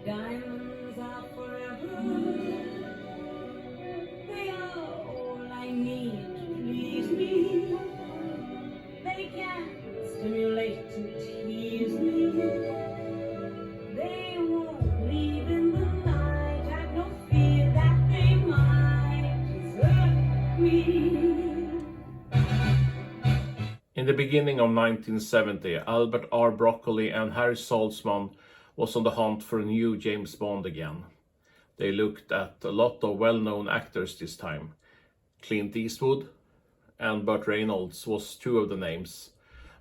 Diamonds are forever. They are all I need to please me. They can stimulate to tease me. They won't leave in the night. I've no fear that they might desert me. In the beginning of 1970, Albert R. Broccoli and Harry Saltzman was on the hunt for a new James Bond again. They looked at a lot of well-known actors this time. Clint Eastwood and Burt Reynolds was two of the names,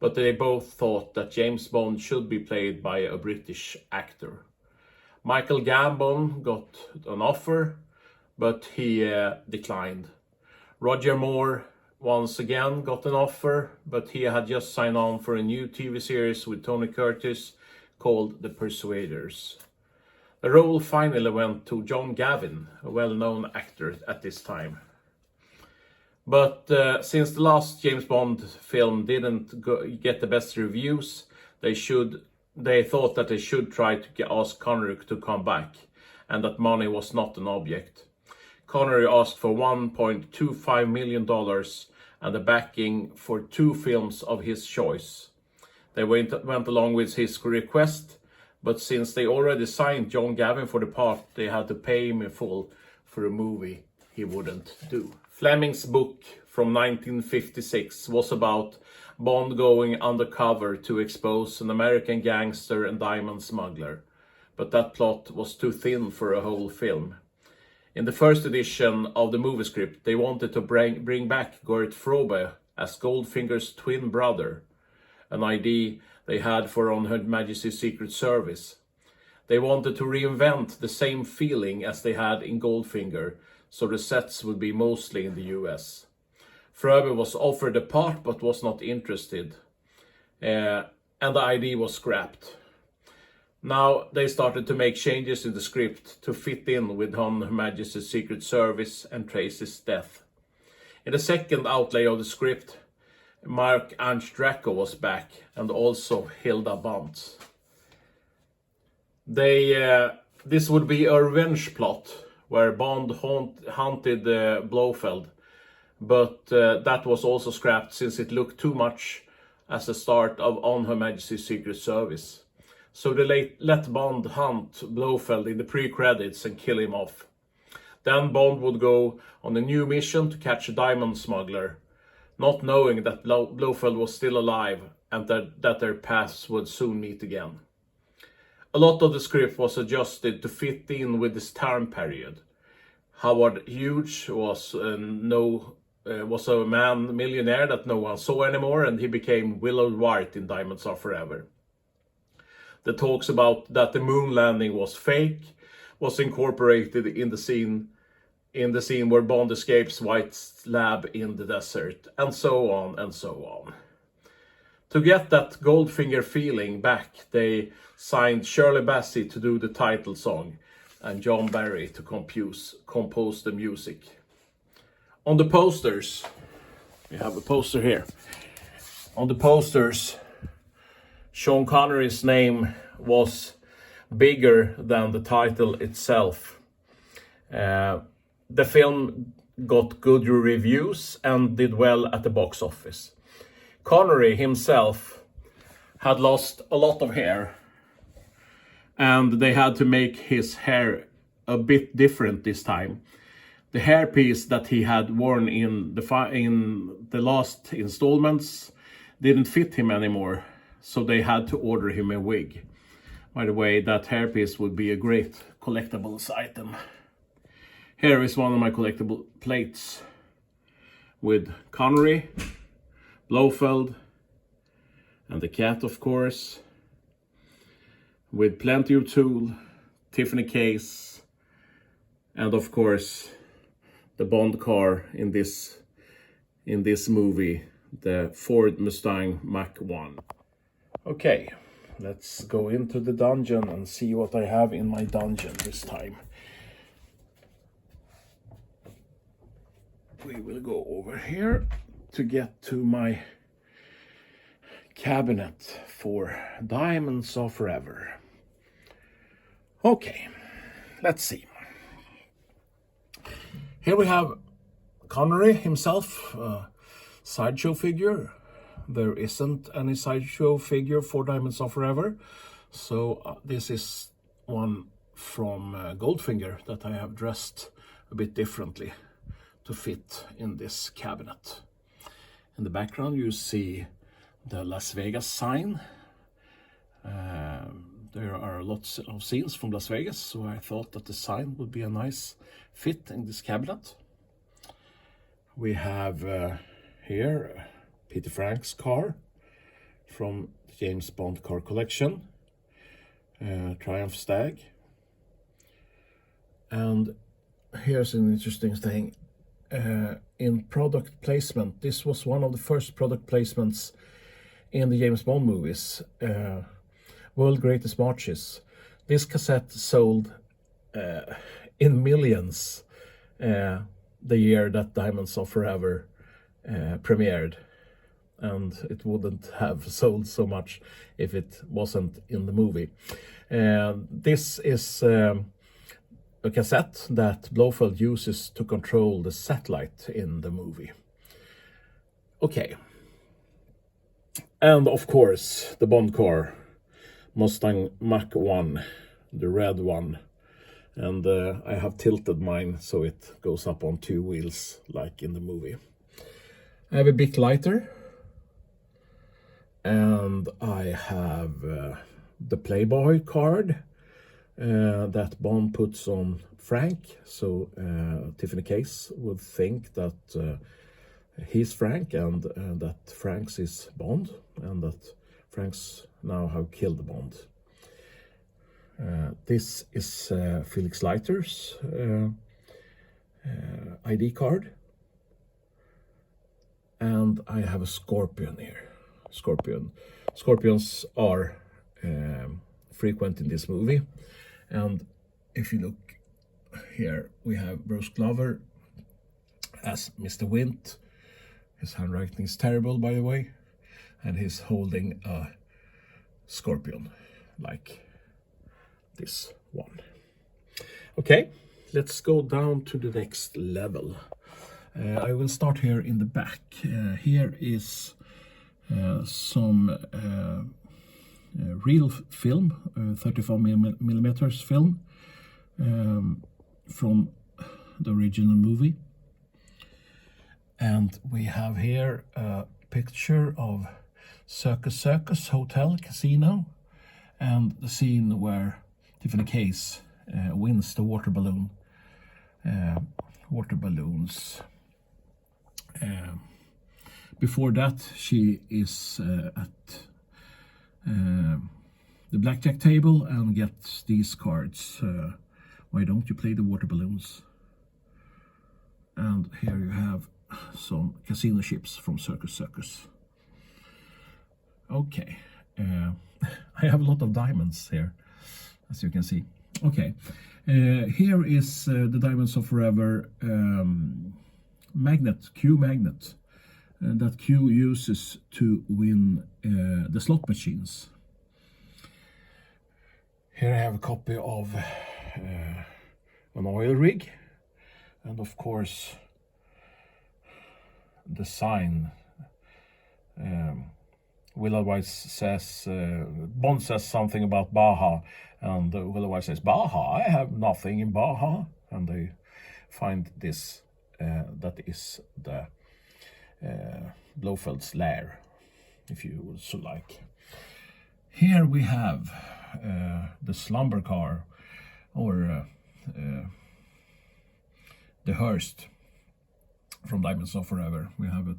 but they both thought that James Bond should be played by a British actor. Michael Gambon got an offer, but he declined. Roger Moore once again got an offer, but he had just signed on for a new TV series with Tony Curtis called The Persuaders. The role finally went to John Gavin, a well-known actor at this time. But since the last James Bond film didn't get the best reviews, they thought that they should try to ask Connery to come back, and that money was not an object. Connery asked for $1.25 million and the backing for 2 films of his choice. They went along with his request, but since they already signed John Gavin for the part, they had to pay him in full for a movie he wouldn't do. Fleming's book from 1956 was about Bond going undercover to expose an American gangster and diamond smuggler, but that plot was too thin for a whole film. In the first edition of the movie script, they wanted to bring back Gert Frobe as Goldfinger's twin brother, an idea they had for On Her Majesty's Secret Service. They wanted to reinvent the same feeling as they had in Goldfinger, so the sets would be mostly in the US. Frobe was offered the part but was not interested, and the idea was scrapped. Now they started to make changes in the script to fit in with On Her Majesty's Secret Service and Tracy's death. In the second outlay of the script, Mark Ange Draco was back, and also Hilda Bant. This would be a revenge plot where Bond hunted Blofeld, but that was also scrapped since it looked too much as the start of On Her Majesty's Secret Service. So they let Bond hunt Blofeld in the pre-credits and kill him off. Then Bond would go on a new mission to catch a diamond smuggler, not knowing that Blofeld was still alive and that their paths would soon meet again. A lot of the script was adjusted to fit in with this time period. Howard Hughes was a millionaire that no one saw anymore, and he became Willow White in Diamonds Are Forever. The talks about that the moon landing was fake was incorporated in the scene where Bond escapes White's lab in the desert, and so on and so on. To get that Goldfinger feeling back, they signed Shirley Bassey to do the title song and John Barry to compose the music. On the posters, we have a poster here. On the posters, Sean Connery's name was bigger than the title itself. The film got good reviews and did well at the box office. Connery himself had lost a lot of hair, and they had to make his hair a bit different this time. The hairpiece that he had worn in the last installments didn't fit him anymore, so they had to order him a wig. By the way, that hairpiece would be a great collectibles item. Here is one of my collectible plates with Connery, Blofeld, and the cat, of course, with plenty of tool, Tiffany case, and of course the Bond car in this movie, the Ford Mustang Mach-1. Okay, let's go into the dungeon and see what I have in my dungeon this time. We will go over here to get to my cabinet for Diamonds Are Forever. Okay, let's see. Here we have Connery himself, sideshow figure. There isn't any sideshow figure for Diamonds Are Forever, so this is one from Goldfinger that I have dressed a bit differently to fit in this cabinet. In the background you see the Las Vegas sign. There are lots of scenes from Las Vegas, so I thought that the sign would be a nice fit in this cabinet. We have here Peter Frank's car from the James Bond car collection, Triumph Stag. And here's an interesting thing. In product placement, this was one of the first product placements in the James Bond movies, World Greatest Marches. This cassette sold in millions the year that Diamonds Are Forever premiered, and it wouldn't have sold so much if it wasn't in the movie. This is a cassette that Blofeld uses to control the satellite in the movie. Okay. And of course, the Bond car, Mustang Mach 1, the red one. And I have tilted mine so it goes up on two wheels like in the movie. I have a big lighter. And I have the Playboy card that Bond puts on Frank. So Tiffany Case would think that he's Frank and that Frank's is Bond, and that Frank's now have killed Bond. This is Felix Leiter's ID card, and I have a scorpion here. Scorpions are frequent in this movie, and if you look here, we have Bruce Glover as Mr. Wint. His handwriting is terrible, by the way, and he's holding a scorpion like this one. Okay, let's go down to the next level. I will start here in the back. Here is some real film, 35 millimeters film from the original movie. And we have here a picture of Circus Hotel Casino, and the scene where Tiffany Case wins the water balloons. Before that, she is at the blackjack table and gets these cards. Why don't you play the water balloons? And here you have some casino ships from Circus. Okay, I have a lot of diamonds here, as you can see. Okay, here is the Diamonds Are Forever magnet, Q magnet, that Q uses to win the slot machines. Here I have a copy of an oil rig, and of course the sign. Willow White says, Bond says something about Baja, and Willow White says, Baja? I have nothing in Baja. And they find this, that is the Blofeld's lair, if you would so like. Here we have the slumber car, or the Hearst from Diamonds Are Forever. We have a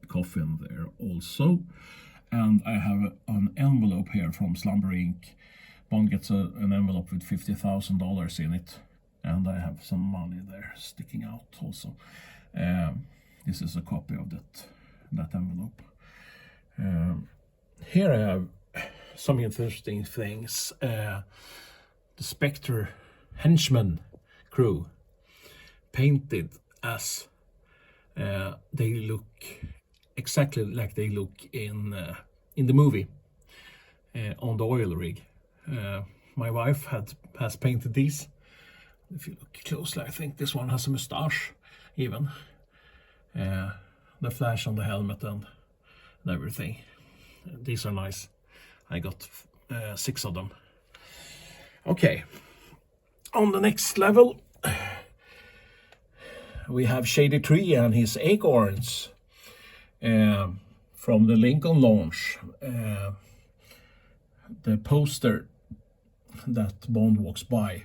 coffin there also, and I have an envelope here from Slumber Inc. Bond gets an envelope with $50,000 in it, and I have some money there sticking out also. This is a copy of that envelope. Here I have some interesting things. The Spectre henchman crew, painted as they look exactly like they look in the movie on the oil rig. My wife has painted these. If you look closely, I think this one has a mustache even. The flash on the helmet and everything. These are nice. I got 6 of them. Okay, on the next level we have Shady Tree and his acorns from the Lincoln launch. The poster that Bond walks by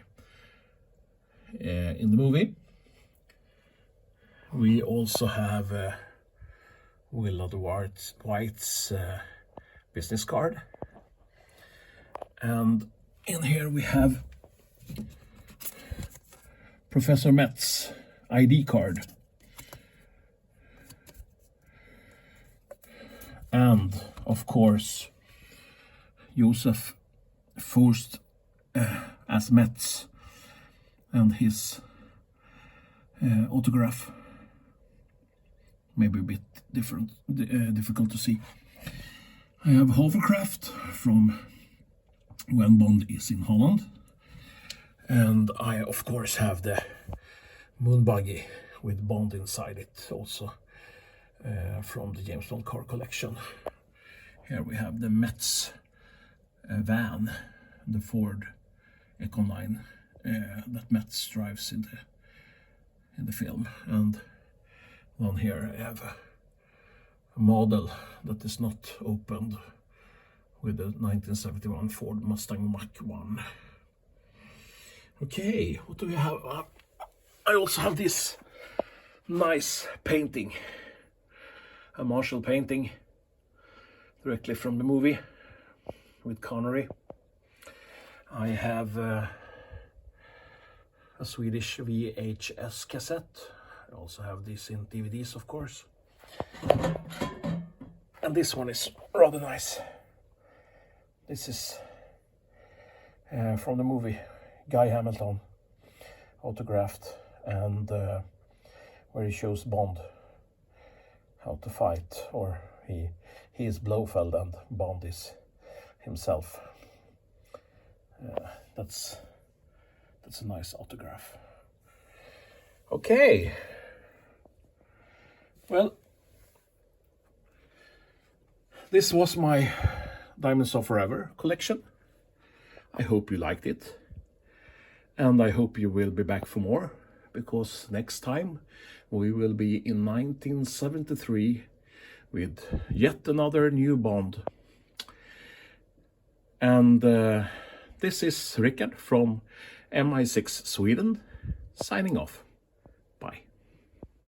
in the movie. We also have Willard White's business card. And in here we have Professor Met's ID card. And of course Josef Forst as Metz and his autograph. Maybe a bit difficult to see. I have hovercraft from when Bond is in Holland. And I of course have the moon buggy with Bond inside it also from the James Bond car collection. Here we have the Metz van, the Ford Econoline that Metz drives in the film. And down here I have a model that is not opened with the 1971 Ford Mustang Mach-1. Okay, what do we have? I also have this nice painting, a Marshall painting directly from the movie with Connery. I have a Swedish VHS cassette. I also have this in DVDs, of course. And this one is rather nice. This is from the movie, Guy Hamilton, autographed, and where he shows Bond how to fight, or he is Blofeld and Bond is himself. That's a nice autograph. Okay. Well, this was my Diamonds Are Forever collection. I hope you liked it. And I hope you will be back for more, because next time we will be in 1973 with yet another new Bond. And this is Rickard from MI6 Sweden, signing off.